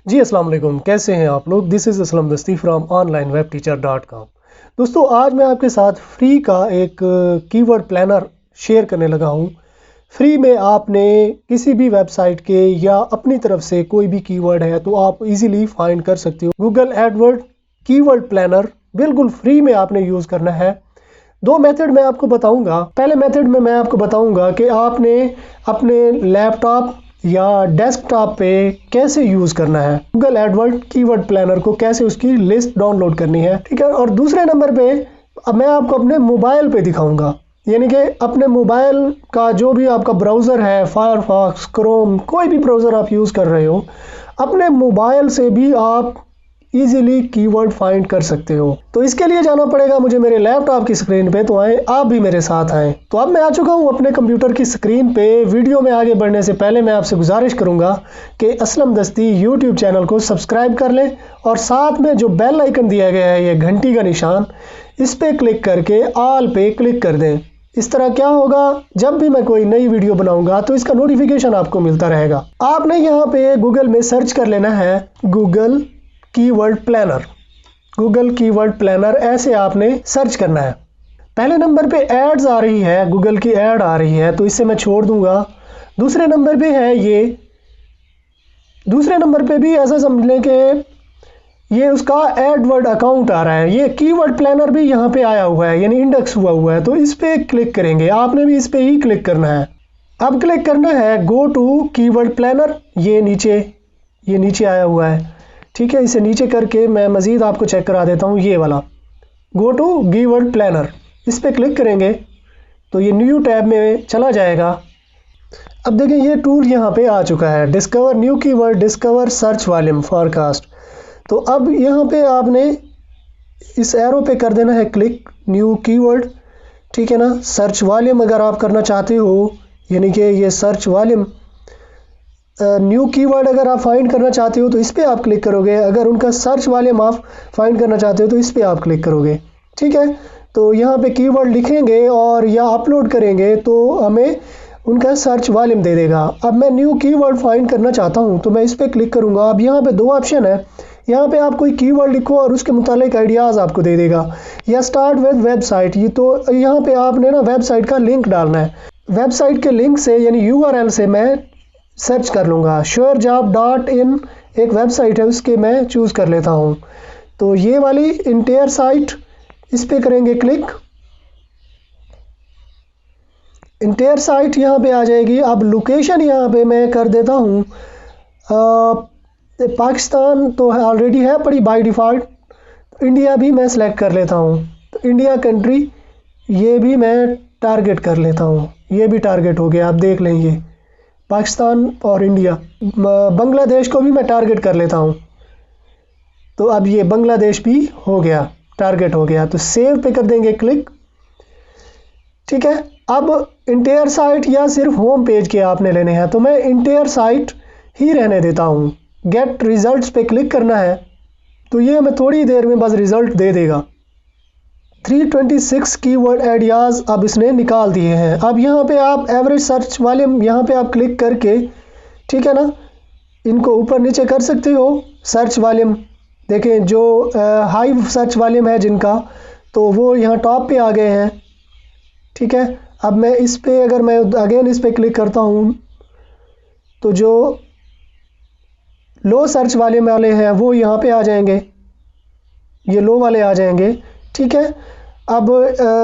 जी अस्सलाम वालेकुम, कैसे हैं आप लोग। दिस इज़ असलम दस्ती फ्रॉम onlinewebteacher.com। दोस्तों आज मैं आपके साथ फ्री का एक कीवर्ड प्लानर शेयर करने लगा हूं। फ्री में आपने किसी भी वेबसाइट के या अपनी तरफ से कोई भी कीवर्ड है तो आप इजीली फाइंड कर सकते हो। गूगल एडवर्ड कीवर्ड प्लानर बिल्कुल फ्री में आपने यूज़ करना है। दो मेथड मैं आपको बताऊंगा। पहले मेथड में मैं आपको बताऊंगा कि आपने अपने लैपटॉप या डेस्कटॉप पे कैसे यूज़ करना है गूगल एडवर्ड कीवर्ड प्लानर को, कैसे उसकी लिस्ट डाउनलोड करनी है, ठीक है। और दूसरे नंबर पे अब मैं आपको अपने मोबाइल पे दिखाऊंगा, यानी कि अपने मोबाइल का जो भी आपका ब्राउज़र है, फायरफॉक्स, क्रोम, कोई भी ब्राउज़र आप यूज़ कर रहे हो, अपने मोबाइल से भी आप इजीली कीवर्ड फाइंड कर सकते हो। तो इसके लिए जाना पड़ेगा मुझे मेरे लैपटॉप की स्क्रीन पे। तो आए आप भी मेरे साथ आएँ। तो अब मैं आ चुका हूँ अपने कंप्यूटर की स्क्रीन पे। वीडियो में आगे बढ़ने से पहले मैं आपसे गुजारिश करूंगा कि असलम दस्ती यूट्यूब चैनल को सब्सक्राइब कर लें और साथ में जो बेल आइकन दिया गया है, ये घंटी का निशान, इस पे क्लिक करके ऑल पे क्लिक कर दें। इस तरह क्या होगा, जब भी मैं कोई नई वीडियो बनाऊंगा तो इसका नोटिफिकेशन आपको मिलता रहेगा। आपने यहाँ पे गूगल में सर्च कर लेना है Google keyword planner. Google keyword planner ऐसे आपने सर्च करना है। पहले नंबर पे एड्स आ रही है, गूगल की ऐड आ रही है, तो इसे मैं छोड़ दूंगा। दूसरे नंबर पे है ये, दूसरे नंबर पे भी ऐसा समझ लें कि ये उसका एडवर्ड अकाउंट आ रहा है। ये कीवर्ड प्लानर भी यहाँ पे आया हुआ है, यानी इंडेक्स हुआ हुआ है। तो इस पे क्लिक करेंगे, आपने भी इस पे ही क्लिक करना है। अब क्लिक करना है गो टू कीवर्ड प्लानर। ये नीचे आया हुआ है, ठीक है। इसे नीचे करके मैं मज़ीद आपको चेक करा देता हूँ। ये वाला गो टू कीवर्ड प्लानर, इस पर क्लिक करेंगे तो ये न्यू टैब में चला जाएगा। अब देखें ये टूल यहाँ पे आ चुका है, discover new keyword, discover search volume forecast. तो अब यहाँ पे आपने इस एरो पे कर देना है क्लिक, न्यू कीवर्ड, ठीक है ना। सर्च वॉल्यूम अगर आप करना चाहते हो, यानी कि ये सर्च वॉल्यूम न्यू कीवर्ड अगर आप फाइंड करना चाहते हो तो इस पे आप क्लिक करोगे। अगर उनका सर्च वॉल्यूम आप फाइंड करना चाहते हो तो इस पे आप क्लिक करोगे, ठीक है। तो यहाँ पे कीवर्ड लिखेंगे और या अपलोड करेंगे तो हमें उनका सर्च वॉल्यूम दे देगा। अब मैं न्यू कीवर्ड फाइंड करना चाहता हूँ तो मैं इस पर क्लिक करूँगा। अब यहाँ पे दो ऑप्शन है, यहाँ पे आप कोई कीवर्ड लिखो और उसके मुतालिक आइडियाज़ आपको दे देगा, या स्टार्ट विद वेबसाइट। ये तो यहाँ पे आपने ना वेबसाइट का लिंक डालना है। वेबसाइट के लिंक से यानी URL से मैं सर्च कर लूँगा। surejob.in एक वेबसाइट है, उसके मैं चूज़ कर लेता हूँ। तो ये वाली इंटायर साइट, इस पे करेंगे क्लिक। इंटायर साइट यहाँ पे आ जाएगी। अब लोकेशन यहाँ पे मैं कर देता हूँ पाकिस्तान तो ऑलरेडी है पड़ी बाय डिफ़ॉल्ट। इंडिया भी मैं सेलेक्ट कर लेता हूँ, तो इंडिया कंट्री ये भी मैं टारगेट कर लेता हूँ। ये भी टारगेट हो गया, आप देख लें, ये पाकिस्तान और इंडिया। बांग्लादेश को भी मैं टारगेट कर लेता हूँ, तो अब ये बांग्लादेश भी हो गया, टारगेट हो गया। तो सेव पे कर देंगे क्लिक, ठीक है। अब इंटायर साइट या सिर्फ होम पेज के आपने लेने हैं, तो मैं इंटायर साइट ही रहने देता हूँ। गेट रिजल्ट्स पे क्लिक करना है, तो ये हमें थोड़ी देर में बस रिजल्ट दे देगा। 326 कीवर्ड आइडियाज़ अब इसने निकाल दिए हैं। अब यहाँ पे आप एवरेज सर्च वॉल्यूम यहाँ पे आप क्लिक करके, ठीक है ना, इनको ऊपर नीचे कर सकते हो। सर्च वॉल्यूम देखें, जो हाई सर्च वॉल्यूम है जिनका, तो वो यहाँ टॉप पे आ गए हैं, ठीक है। अब मैं इस पे अगर मैं अगेन इस पे क्लिक करता हूँ तो जो लो सर्च वॉल्यूम वाले हैं वो यहाँ पे आ जाएंगे, ये लो वाले आ जाएंगे, ठीक है। अब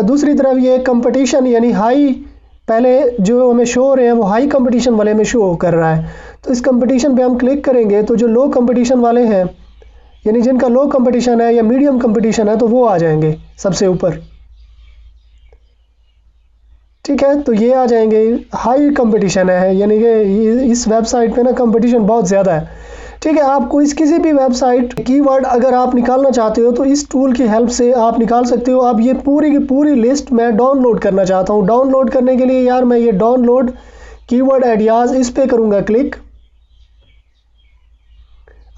दूसरी तरफ ये कंपटीशन यानी हाई, पहले जो हमें शो हो रहे हैं वो हाई कंपटीशन वाले में शो कर रहा है। तो इस कंपटीशन पे हम क्लिक करेंगे तो जो लो कंपटीशन वाले हैं, यानी जिनका लो कंपटीशन है या मीडियम कंपटीशन है, तो वो आ जाएंगे सबसे ऊपर, ठीक है। तो ये आ जाएंगे हाई कंपटीशन है, यानी कि इस वेबसाइट पे ना कंपटीशन बहुत ज़्यादा है, ठीक है। आपको इस किसी भी वेबसाइट कीवर्ड अगर आप निकालना चाहते हो तो इस टूल की हेल्प से आप निकाल सकते हो। अब ये पूरी की पूरी लिस्ट मैं डाउनलोड करना चाहता हूँ। डाउनलोड करने के लिए यार मैं ये डाउनलोड कीवर्ड आइडियाज़ इस पे करूँगा क्लिक।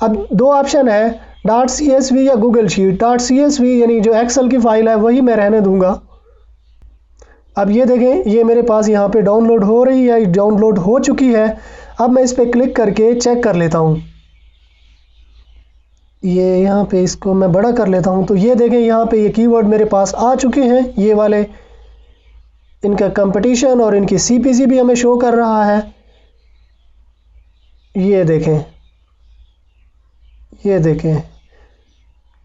अब दो ऑप्शन है, .csv या गूगल शीट। .csv यानी जो एक्सेल की फ़ाइल है वही मैं रहने दूँगा। अब ये देखें, ये मेरे पास यहाँ पे डाउनलोड हो रही है, डाउनलोड हो चुकी है। अब मैं इस पर क्लिक करके चेक कर लेता हूँ। ये यहाँ पे इसको मैं बड़ा कर लेता हूँ। तो ये देखें यहाँ पे ये कीवर्ड मेरे पास आ चुके हैं, ये वाले। इनका कंपटीशन और इनकी सीपीसी भी हमें शो कर रहा है। ये देखें, ये देखें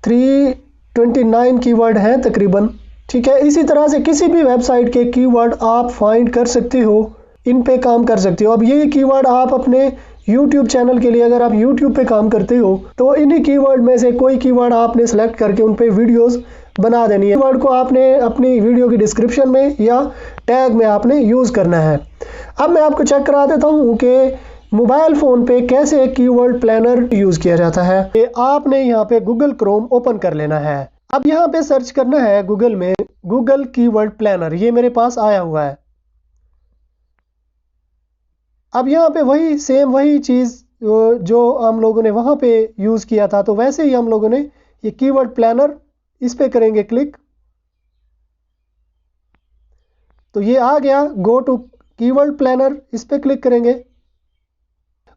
329 कीवर्ड हैं तकरीबन। ठीक है, इसी तरह से किसी भी वेबसाइट के कीवर्ड आप फाइंड कर सकते हो, इन पे काम कर सकते हो। अब ये कीवर्ड आप अपने YouTube चैनल के लिए, अगर आप YouTube पे काम करते हो तो इन्हीं कीवर्ड में से कोई कीवर्ड आपने सेलेक्ट करके उन पे वीडियोस बना देनी है। कीवर्ड को आपने अपनी वीडियो की डिस्क्रिप्शन में या टैग में आपने यूज़ करना है। अब मैं आपको चेक करा देता हूँ कि मोबाइल फ़ोन पे कैसे कीवर्ड प्लानर यूज़ किया जाता है। ये आपने यहाँ पे गूगल क्रोम ओपन कर लेना है। अब यहाँ पे सर्च करना है गूगल में गूगल कीवर्ड प्लानर। ये मेरे पास आया हुआ है। अब यहाँ पे वही सेम वही चीज़ जो हम लोगों ने वहाँ पे यूज़ किया था, तो वैसे ही हम लोगों ने ये कीवर्ड प्लानर, इस पे करेंगे क्लिक। तो ये आ गया गो टू कीवर्ड प्लानर, इस पे क्लिक करेंगे।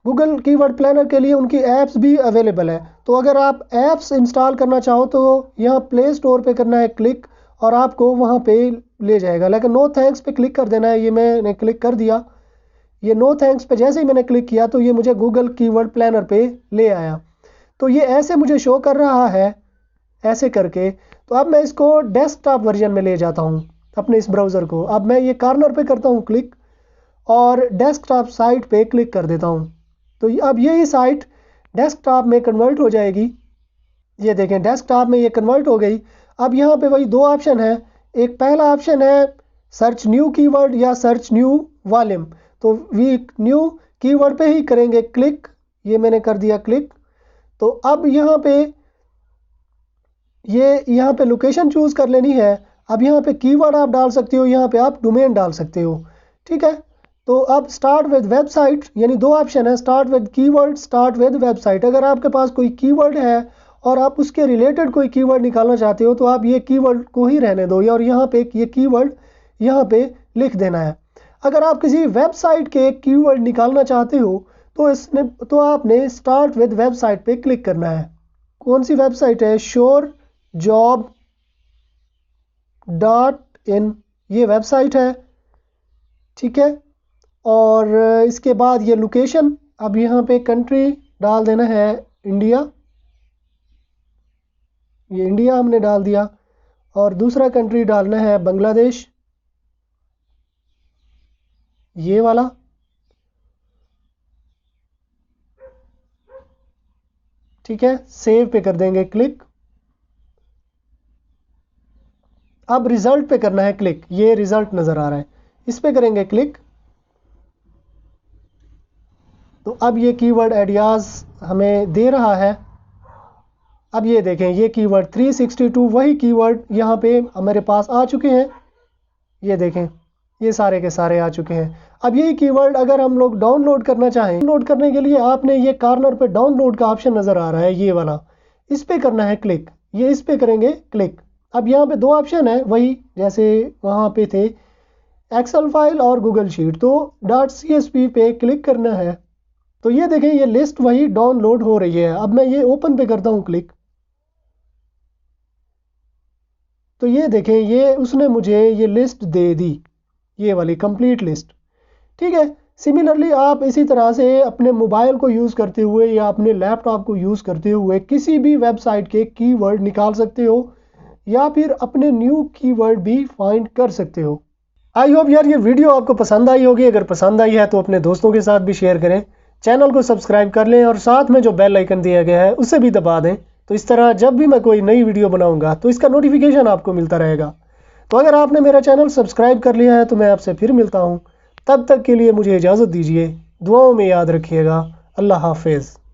गूगल कीवर्ड प्लानर के लिए उनकी ऐप्स भी अवेलेबल है। तो अगर आप ऐप्स इंस्टॉल करना चाहो तो यहाँ प्ले स्टोर पे करना है क्लिक और आपको वहाँ पे ले जाएगा। लेकिन नो थैंक्स पे क्लिक कर देना है। ये मैंने क्लिक कर दिया। ये नो थैंक्स पे जैसे ही मैंने क्लिक किया तो ये मुझे गूगल कीवर्ड प्लानर पे ले आया। तो ये ऐसे मुझे शो कर रहा है, ऐसे करके। तो अब मैं इसको डेस्कटॉप वर्जन में ले जाता हूँ अपने इस ब्राउज़र को। अब मैं ये कॉर्नर पे करता हूँ क्लिक और डेस्कटॉप साइट पे क्लिक कर देता हूँ। तो अब यही साइट डेस्कटॉप में कन्वर्ट हो जाएगी। ये देखें डेस्कटॉप में ये कन्वर्ट हो गई। अब यहाँ पे वही दो ऑप्शन है। एक पहला ऑप्शन है सर्च न्यू कीवर्ड या सर्च न्यू वॉल्यूम। तो वी न्यू कीवर्ड पे ही करेंगे क्लिक। ये मैंने कर दिया क्लिक। तो अब यहाँ पे लोकेशन चूज़ कर लेनी है। अब यहाँ पे कीवर्ड आप डाल सकते हो, यहाँ पे आप डोमेन डाल सकते हो। ठीक है, तो अब स्टार्ट विद वेबसाइट, यानी दो ऑप्शन है, start with keyword, start with website. अगर आपके पास कोई कीवर्ड है और आप उसके रिलेटेड कोई कीवर्ड निकालना चाहते हो तो आप ये कीवर्ड को ही रहने दो और यहाँ पे ये कीवर्ड यहाँ पे लिख देना है। अगर आप किसी वेबसाइट के कीवर्ड निकालना चाहते हो तो आपने स्टार्ट विद वेबसाइट पे क्लिक करना है। कौन सी वेबसाइट है? shorejob.in ये वेबसाइट है। ठीक है, और इसके बाद ये लोकेशन, अब यहाँ पे कंट्री डाल देना है इंडिया। ये इंडिया हमने डाल दिया। और दूसरा कंट्री डालना है बांग्लादेश, ये वाला। ठीक है, सेव पे कर देंगे क्लिक। अब रिजल्ट पे करना है क्लिक। ये रिजल्ट नज़र आ रहा है, इस पे करेंगे क्लिक। तो अब ये कीवर्ड आइडियाज़ हमें दे रहा है। अब ये देखें ये कीवर्ड 362 वही कीवर्ड यहाँ पे हमारे पास आ चुके हैं। ये देखें ये सारे के सारे आ चुके हैं। अब यही कीवर्ड अगर हम लोग डाउनलोड करना चाहें, डाउनलोड करने के लिए आपने ये कॉर्नर पे डाउनलोड का ऑप्शन नज़र आ रहा है, ये वाला, इस पे करना है क्लिक। ये इस पे करेंगे क्लिक। अब यहाँ पे दो ऑप्शन है वही जैसे वहाँ पे थे, एक्सेल फाइल और गूगल शीट। तो .csv पे क्लिक करना है। तो ये देखें ये लिस्ट वही डाउनलोड हो रही है। अब मैं ये ओपन पे करता हूँ क्लिक। तो ये देखें ये उसने मुझे ये लिस्ट दे दी, ये वाली कंप्लीट लिस्ट। ठीक है, सिमिलरली आप इसी तरह से अपने मोबाइल को यूज़ करते हुए या अपने लैपटॉप को यूज़ करते हुए किसी भी वेबसाइट के कीवर्ड निकाल सकते हो या फिर अपने न्यू कीवर्ड भी फाइंड कर सकते हो। आई होप यार ये वीडियो आपको पसंद आई होगी। अगर पसंद आई है तो अपने दोस्तों के साथ भी शेयर करें, चैनल को सब्सक्राइब कर लें और साथ में जो बेल आइकन दिया गया है उसे भी दबा दें। तो इस तरह जब भी मैं कोई नई वीडियो बनाऊंगा तो इसका नोटिफिकेशन आपको मिलता रहेगा। तो अगर आपने मेरा चैनल सब्सक्राइब कर लिया है तो मैं आपसे फिर मिलता हूँ। तब तक के लिए मुझे इजाज़त दीजिए। दुआओं में याद रखिएगा। अल्लाह हाफिज़।